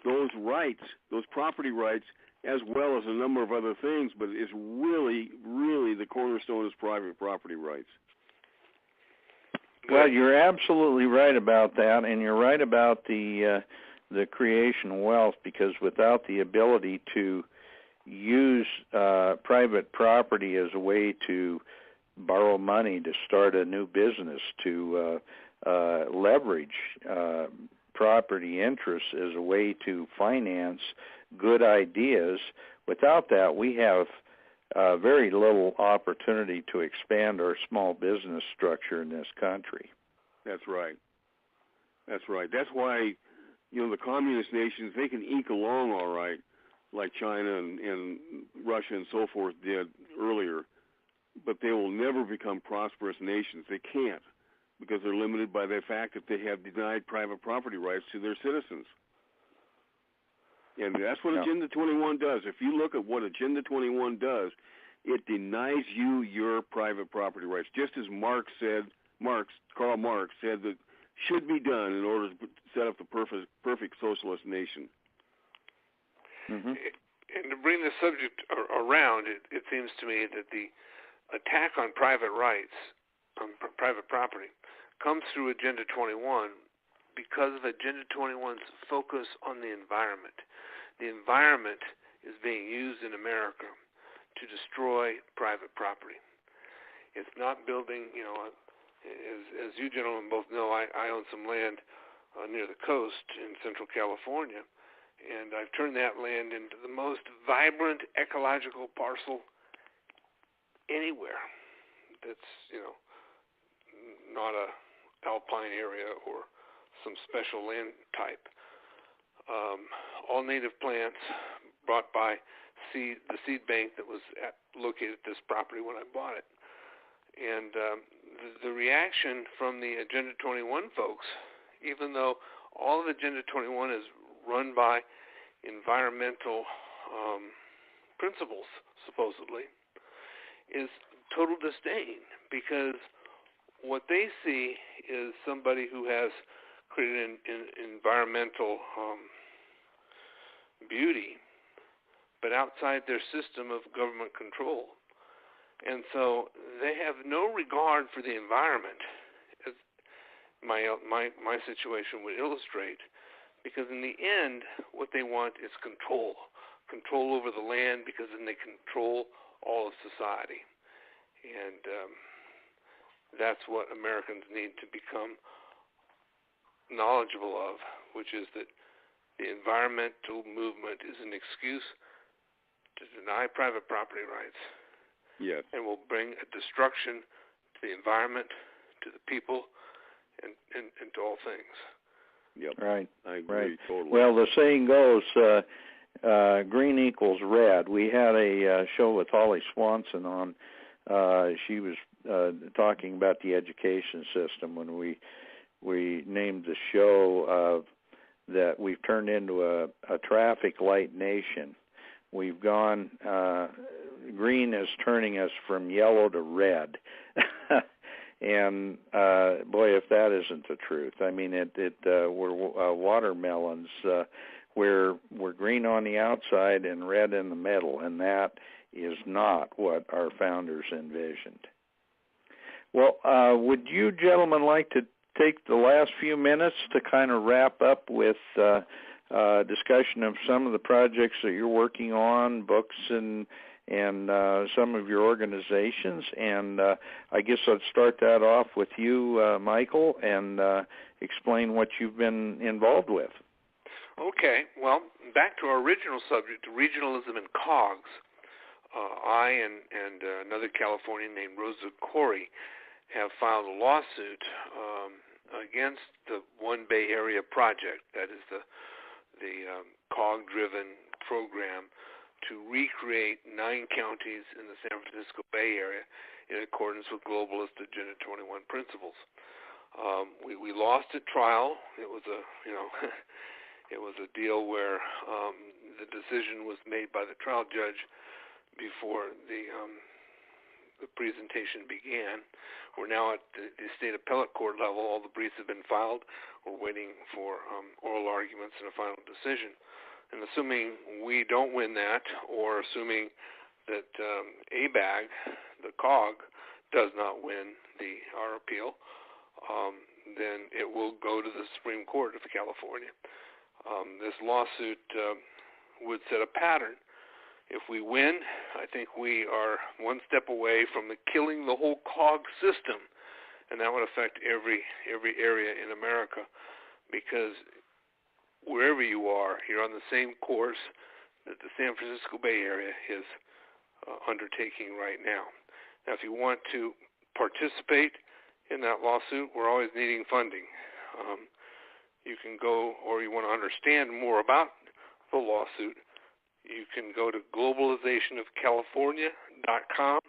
those rights, those property rights, as well as a number of other things. But it's really, really the cornerstone is private property rights. Well, you're absolutely right about that, and you're right about the creation of wealth, because without the ability to use private property as a way to borrow money to start a new business, to leverage property interests as a way to finance good ideas, without that we have very little opportunity to expand our small business structure in this country. That's right. That's right. That's why, the communist nations, they can eke along all right, like China and Russia and so forth did earlier, but they will never become prosperous nations. They can't, because they're limited by the fact that they have denied private property rights to their citizens. And that's what Agenda 21 does. If you look at what Agenda 21 does, it denies you your private property rights, just as Karl Marx said that should be done in order to set up the perfect socialist nation. Mm-hmm. And to bring the subject around, it seems to me that the attack on private rights, on private property, comes through Agenda 21 because of Agenda 21's focus on the environment. The environment is being used in America to destroy private property. It's not building, as you gentlemen both know, I own some land near the coast in Central California, and I've turned that land into the most vibrant ecological parcel anywhere that's, not a alpine area or some special land type. All native plants brought by the seed bank that was located at this property when I bought it. And the reaction from the Agenda 21 folks, even though all of Agenda 21 is run by environmental principles, supposedly, is total disdain, because what they see is somebody who has created an environmental beauty, but outside their system of government control. And so they have no regard for the environment, as my situation would illustrate, because in the end, what they want is control over the land, because then they control all of society. And that's what Americans need to become knowledgeable of, which is that the environmental movement is an excuse to deny private property rights. Yes. And will bring a destruction to the environment, to the people, and to all things. Yep. Right. I agree totally. Well, the saying goes, green equals red. We had a show with Holly Swanson on. She was talking about the education system when we named the show that we've turned into a traffic light nation. We've gone, green is turning us from yellow to red. And boy, if that isn't the truth. I mean, we're watermelons. We're green on the outside and red in the middle, and that is not what our founders envisioned. Well, would you gentlemen like to take the last few minutes to kind of wrap up with discussion of some of the projects that you're working on, books and some of your organizations. And I guess I'd start that off with you, Michael, and explain what you've been involved with. Okay. Well, back to our original subject, regionalism and COGS. I and another Californian named Rosa Corey have filed a lawsuit against the One Bay Area project, that is the COG-driven program to recreate 9 counties in the San Francisco Bay Area in accordance with globalist Agenda 21 principles. We lost at trial. It was a it was a deal where the decision was made by the trial judge before the presentation began. We're now at the state appellate court level. All the briefs have been filed. We're waiting for oral arguments and a final decision. And assuming we don't win that, or assuming that ABAG, the COG, does not win our appeal, then it will go to the Supreme Court of California. This lawsuit would set a pattern. If we win, I think we are one step away from killing the whole COG system, and that would affect every area in America, because wherever you are, you're on the same course that the San Francisco Bay Area is undertaking right now. Now, if you want to participate in that lawsuit, we're always needing funding. You can go, or you want to understand more about the lawsuit, you can go to globalizationofcalifornia.com,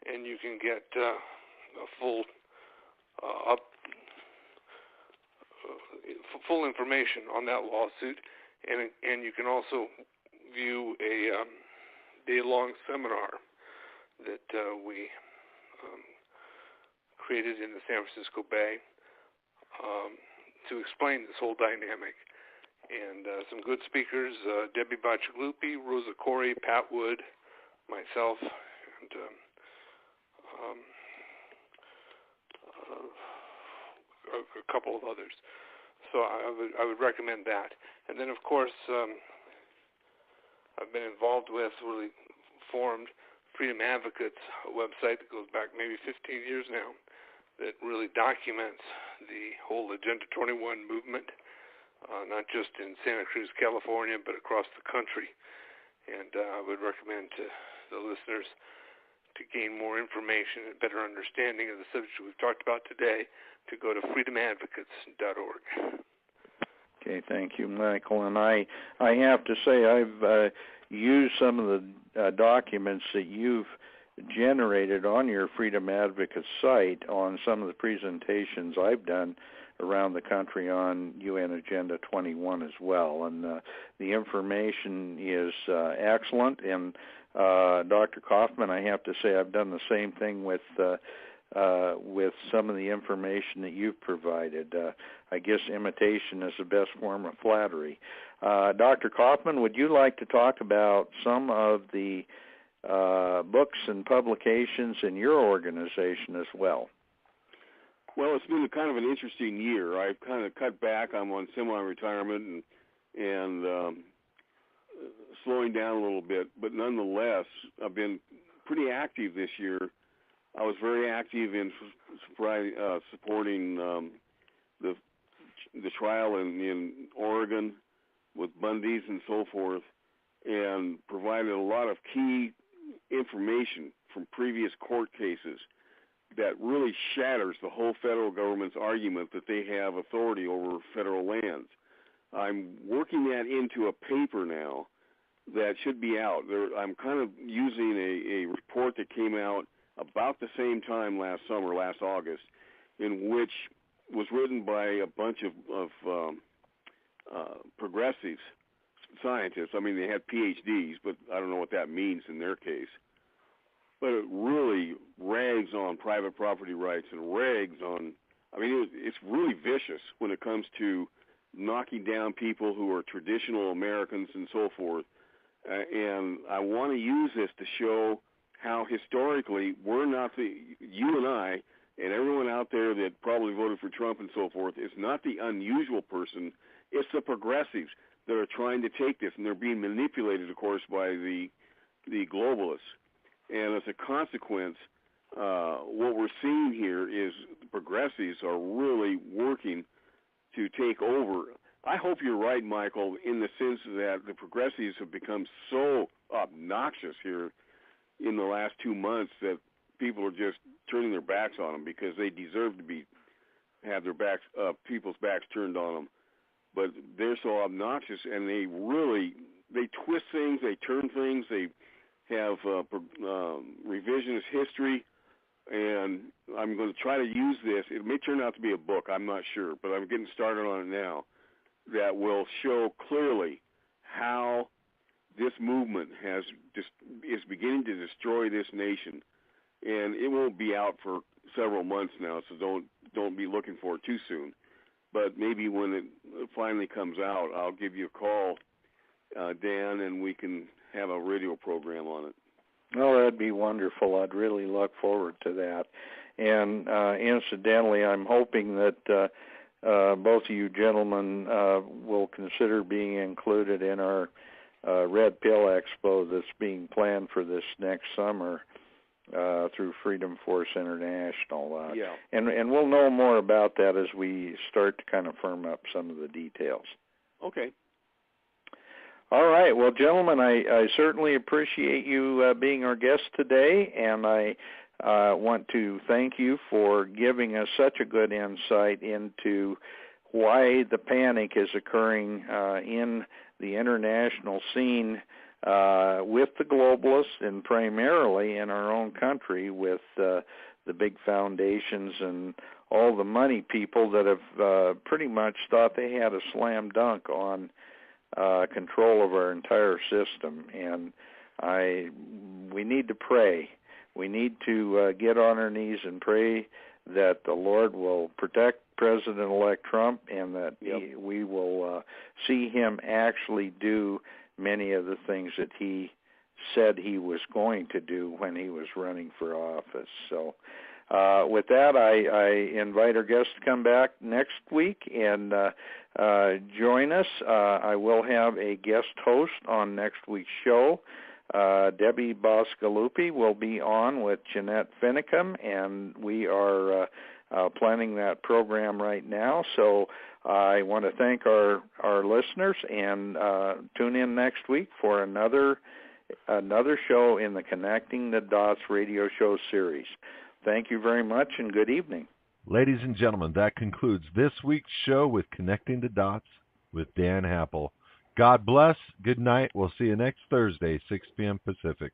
and you can get a full full information on that lawsuit, and you can also view a day-long seminar that we created in the San Francisco Bay to explain this whole dynamic. And some good speakers, Debbie Bacigalupi, Rosa Corey, Pat Wood, myself, and a couple of others. So I would recommend that. And then, of course, I've been involved with, really formed Freedom Advocates, a website that goes back maybe 15 years now, that really documents the whole Agenda 21 movement, not just in Santa Cruz, California, but across the country. And I would recommend to the listeners to gain more information and better understanding of the subject we've talked about today, to go to freedomadvocates.org. Okay, thank you, Michael. And I have to say I've used some of the documents that you've generated on your Freedom Advocates site on some of the presentations I've done around the country on UN Agenda 21 as well. And the information is excellent. And Dr. Kaufman, I have to say I've done the same thing with some of the information that you've provided. I guess imitation is the best form of flattery. Dr. Kaufman, would you like to talk about some of the books and publications in your organization as well? Well, it's been kind of an interesting year. I've kind of cut back. I'm on semi-retirement and slowing down a little bit, but nonetheless, I've been pretty active this year. I was very active in supporting the trial in Oregon with Bundy's and so forth, and provided a lot of key information from previous court cases that really shatters the whole federal government's argument that they have authority over federal lands. I'm working that into a paper now that should be out. I'm kind of using a report that came out about the same time last summer, last August, in which was written by a bunch of progressive scientists. I mean, they had PhDs, but I don't know what that means in their case. But it really rags on private property rights and rags on, I mean, it's really vicious when it comes to knocking down people who are traditional Americans and so forth. And I want to use this to show how historically we're not you and I and everyone out there that probably voted for Trump and so forth is not the unusual person It's the progressives that are trying to take this, and they're being manipulated, of course, by the globalists. And as a consequence, what we're seeing here is the progressives are really working to take over. I hope you're right, Michael, in the sense that the progressives have become so obnoxious here in the last 2 months that people are just turning their backs on them because they deserve to have their backs, people's backs turned on them. But they're so obnoxious, and they twist things, they turn things, they have revisionist history, and I'm going to try to use this. It may turn out to be a book, I'm not sure, but I'm getting started on it now, that will show clearly how this movement is beginning to destroy this nation. And it won't be out for several months now, so don't be looking for it too soon. But maybe when it finally comes out, I'll give you a call, Dan, and we can have a radio program on it. Oh, that'd be wonderful. I'd really look forward to that. And incidentally, I'm hoping that both of you gentlemen will consider being included in our Red Pill Expo that's being planned for this next summer through Freedom Force International. Yeah. And we'll know more about that as we start to kind of firm up some of the details. Okay. All right. Well, gentlemen, I certainly appreciate you being our guest today, and I want to thank you for giving us such a good insight into why the panic is occurring in the international scene with the globalists and primarily in our own country with the big foundations and all the money people that have pretty much thought they had a slam dunk on control of our entire system. And we need to pray. We need to get on our knees and pray that the Lord will protect President-elect Trump and that we will see him actually do many of the things that he said he was going to do when he was running for office. So with that, I invite our guests to come back next week and join us. I will have a guest host on next week's show. Debbie Boscalupi will be on with Jeanette Finicum, and we are planning that program right now. So I want to thank our listeners and tune in next week for another show in the Connecting the Dots radio show series. Thank you very much and good evening. Ladies and gentlemen, that concludes this week's show with Connecting the Dots with Dan Happel. God bless. Good night. We'll see you next Thursday, 6 p.m. Pacific.